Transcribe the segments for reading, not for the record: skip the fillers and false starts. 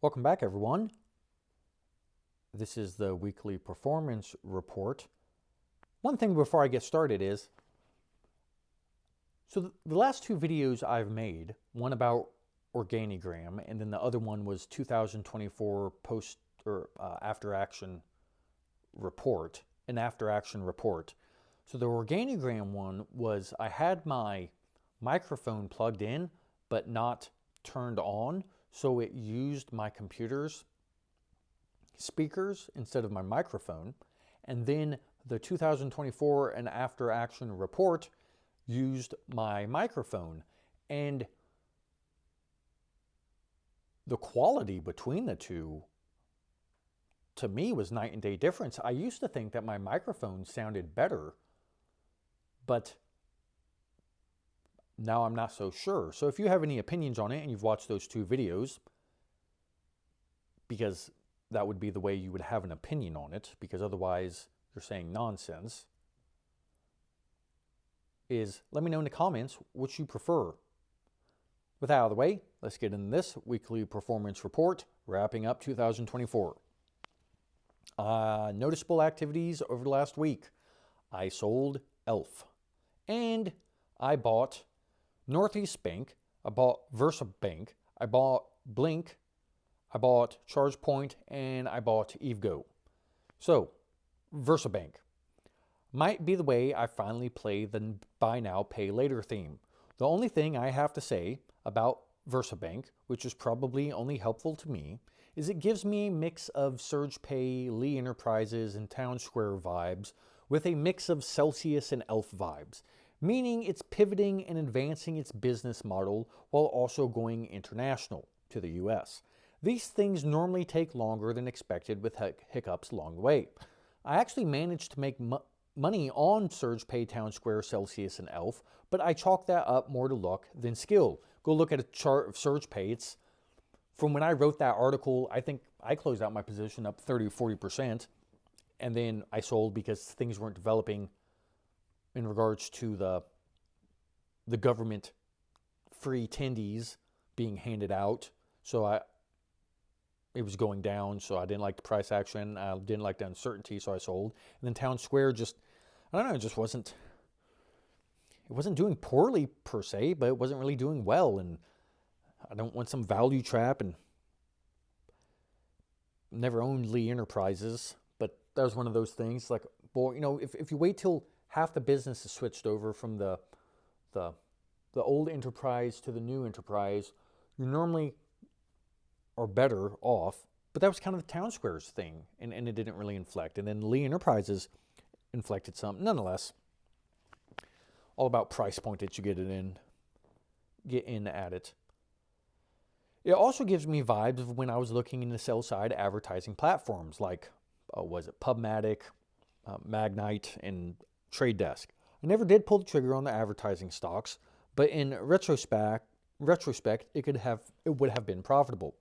Welcome back, everyone. This is the weekly performance report. One thing before I get started is, so the last two videos I've made, one about Organigram, and then the other one was 2024 post or after action report, an after action report. So the Organigram one was I had my microphone plugged in, but not turned on. So it used my computer's speakers instead of my microphone. And then the 2024 and after action report used my microphone. And the quality between the two, to me, was night and day difference. I used to think that my microphone sounded better, but now I'm not so sure. So if you have any opinions on it and you've watched those two videos, because that would be the way you would have an opinion on it, because otherwise you're saying nonsense, is let me know in the comments which you prefer. With that out of the way, let's get into this weekly performance report, wrapping up 2024. Noticeable activities over the last week. I sold ELF, and I bought Northeast Bank, I bought Versa Bank, I bought Blink, I bought ChargePoint, and I bought EVGO. So, Versa Bank might be the way I finally play the buy now, pay later theme. The only thing I have to say about Versa Bank, which is probably only helpful to me, is it gives me a mix of SurgePay, Lee Enterprises, and Town Square vibes with a mix of Celsius and ELF vibes, meaning it's pivoting and advancing its business model while also going international to the US. These things normally take longer than expected with hiccups along the way. I actually managed to make money on SurgePay, Town Square, Celsius, and ELF, but I chalk that up more to luck than skill. Go look at a chart of SurgePay. It's from when I wrote that article, I think I closed out my position up 30 or 40%, and then I sold because things weren't developing in regards to the government free tendies being handed out. So it was going down, so I didn't like the price action. I didn't like the uncertainty, so I sold. And then Town Square I don't know, it wasn't doing poorly per se, but it wasn't really doing well. And I don't want some value trap, and never owned Lee Enterprises, but that was one of those things. Like, well, if you wait till half the business is switched over from the old enterprise to the new enterprise, you normally are better off. But that was kind of the Town Squares thing, and it didn't really inflect. And then Lee Enterprises inflected some. Nonetheless, all about price point that you get in at it. It also gives me vibes of when I was looking into sell-side advertising platforms like, PubMatic, Magnite, and Trade Desk. I never did pull the trigger on the advertising stocks, but in retrospect, it would have been profitable.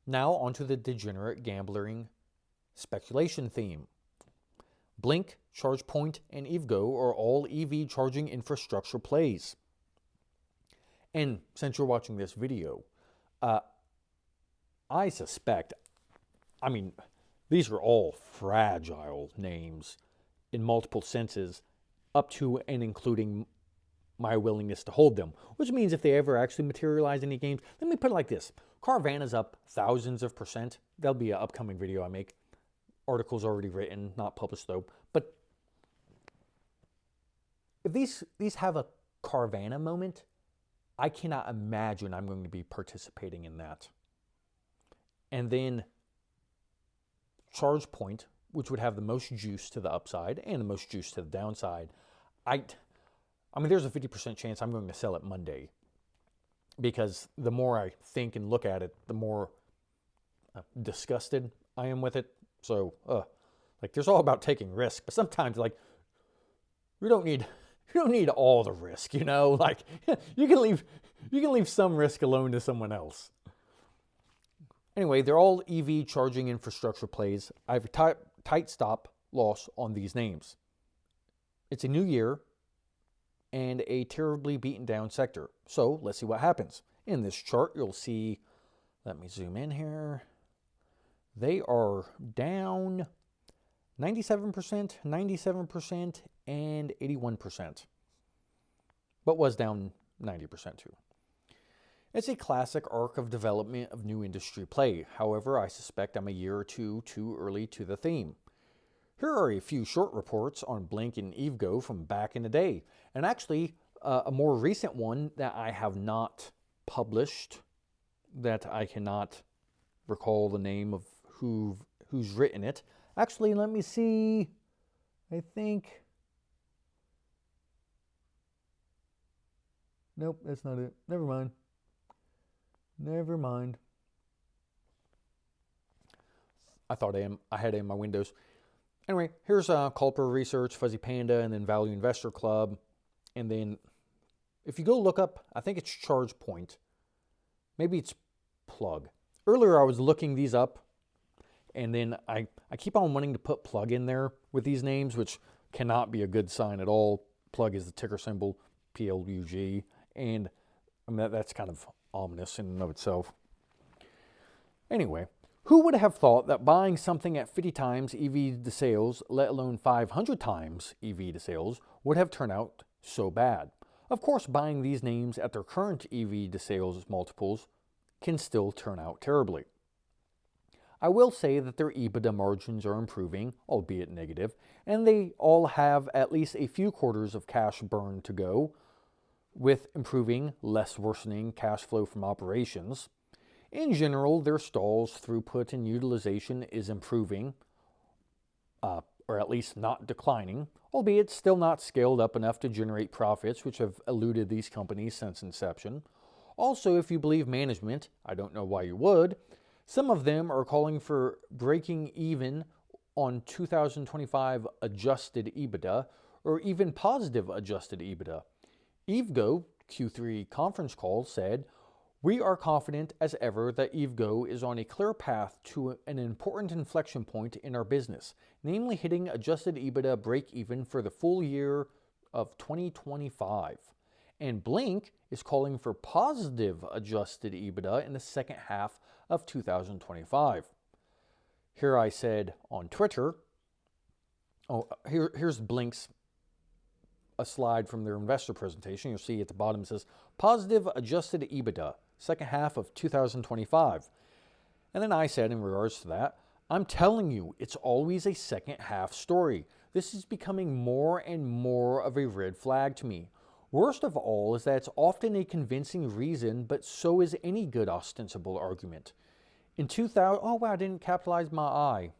Now onto the degenerate gambling speculation theme. Blink, ChargePoint, and EVGO are all EV charging infrastructure plays. And since you're watching this video, I suspect, these are all fragile names in multiple senses, up to and including my willingness to hold them, which means if they ever actually materialize any games, let me put it like this. Carvana's up thousands of %. That'll be an upcoming video I make. Article's already written, not published though. But if these have a Carvana moment, I cannot imagine I'm going to be participating in that. And then ChargePoint, which would have the most juice to the upside and the most juice to the downside. There's a 50% chance I'm going to sell it Monday, because the more I think and look at it, the more disgusted I am with it. So, there's all about taking risk, but sometimes, you don't need all the risk, you can leave some risk alone to someone else. Anyway, they're all EV charging infrastructure plays. I have a tight stop loss on these names. It's a new year and a terribly beaten down sector. So let's see what happens. In this chart, you'll see, let me zoom in here. They are down 97%, 97%, and 81%, but was down 90% too. It's a classic arc of development of new industry play. However, I suspect I'm a year or two too early to the theme. Here are a few short reports on Blink and EVGO from back in the day, and actually a more recent one that I have not published, that I cannot recall the name of who's written it. Actually, let me see. I think. Nope, that's not it. Never mind. I thought I had it in my windows. Anyway, here's Culper Research, Fuzzy Panda, and then Value Investor Club. And then if you go look up, I think it's Charge Point. Maybe it's Plug. Earlier I was looking these up, and then I keep on wanting to put Plug in there with these names, which cannot be a good sign at all. Plug is the ticker symbol, PLUG, and I mean, that's kind of ominous in and of itself. Anyway, who would have thought that buying something at 50 times EV to sales, let alone 500 times EV to sales, would have turned out so bad? Of course, buying these names at their current EV to sales multiples can still turn out terribly. I will say that their EBITDA margins are improving, albeit negative, and they all have at least a few quarters of cash burn to go, with improving, less worsening cash flow from operations. In general, their stalls, throughput, and utilization is improving, or at least not declining, albeit still not scaled up enough to generate profits, which have eluded these companies since inception. Also, if you believe management, I don't know why you would, some of them are calling for breaking even on 2025 adjusted EBITDA, or even positive adjusted EBITDA. EVGO Q3 conference call said, "We are confident as ever that EVGO is on a clear path to an important inflection point in our business, namely hitting adjusted EBITDA break even for the full year of 2025. And Blink is calling for positive adjusted EBITDA in the second half of 2025. Here I said on Twitter, here's Blink's a slide from their investor presentation. You'll see at the bottom it says positive adjusted EBITDA, second half of 2025. And then I said in regards to that, I'm telling you, it's always a second half story. This is becoming more and more of a red flag to me. Worst of all is that it's often a convincing reason, but so is any good ostensible argument. In 2000, oh wow, I didn't capitalize my I.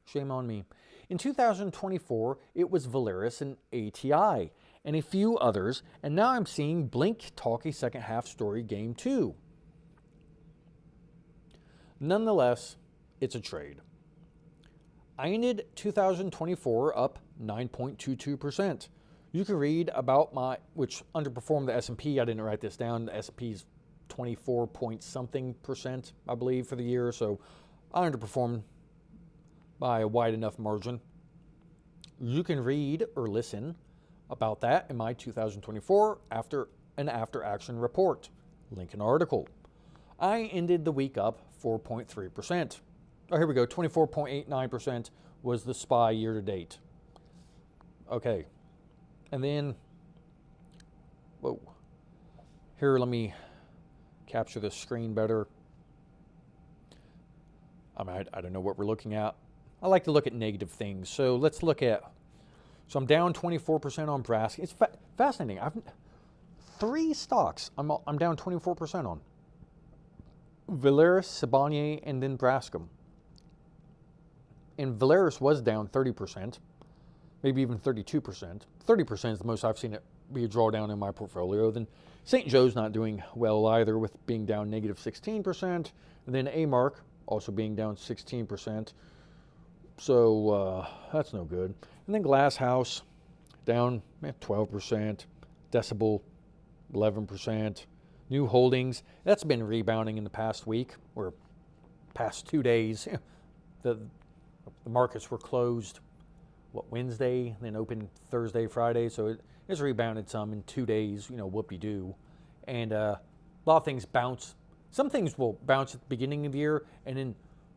Shame on me. In 2024, it was Valeris and ATI and a few others, and now I'm seeing Blink talk a second half story game too. Nonetheless, it's a trade. I ended 2024 up 9.22%. You can read about which underperformed the S&P. I didn't write this down. The S&P's 24 point something percent, I believe, for the year. So I underperformed by a wide enough margin. You can read or listen about that in my 2024 after action report. Link in article. I ended the week up 4.3%. Oh, here we go. 24.89% was the SPY year to date. Okay. And then, whoa. Here, let me capture the screen better. I don't know what we're looking at. I like to look at negative things. So let's look at, so I'm down 24% on Braskem. It's fascinating. I've 3 stocks I'm down 24% on. Valeris, Sibanye, and then Braskem. And Valeris was down 30%, maybe even 32%. 30% is the most I've seen it be a drawdown in my portfolio. Then St. Joe's not doing well either, with being down negative 16%. And then A-Mark also being down 16%. So that's no good. And then Glass House down 12%. Decibel 11%. New Holdings, that's been rebounding in the past week or past 2 days. The markets were closed, Wednesday, then opened Thursday, Friday. So it's rebounded some in 2 days, whoop-de-doo. And a lot of things bounce. Some things will bounce at the beginning of the year and then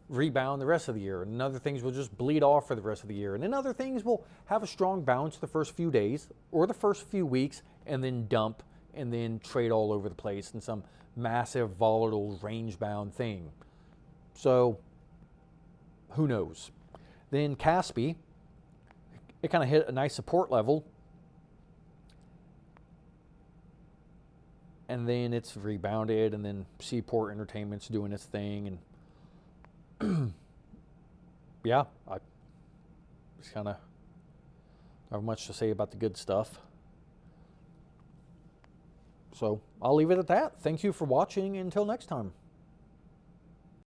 rebound the rest of the year, and then other things will just bleed off for the rest of the year, and then other things will have a strong bounce the first few days or the first few weeks, and then dump, and then trade all over the place in some massive volatile range bound thing. So who knows? Then Caspi, it kind of hit a nice support level, and then it's rebounded, and then Seaport Entertainment's doing its thing, and yeah, I just kind of don't have much to say about the good stuff. So I'll leave it at that. Thank you for watching. Until next time.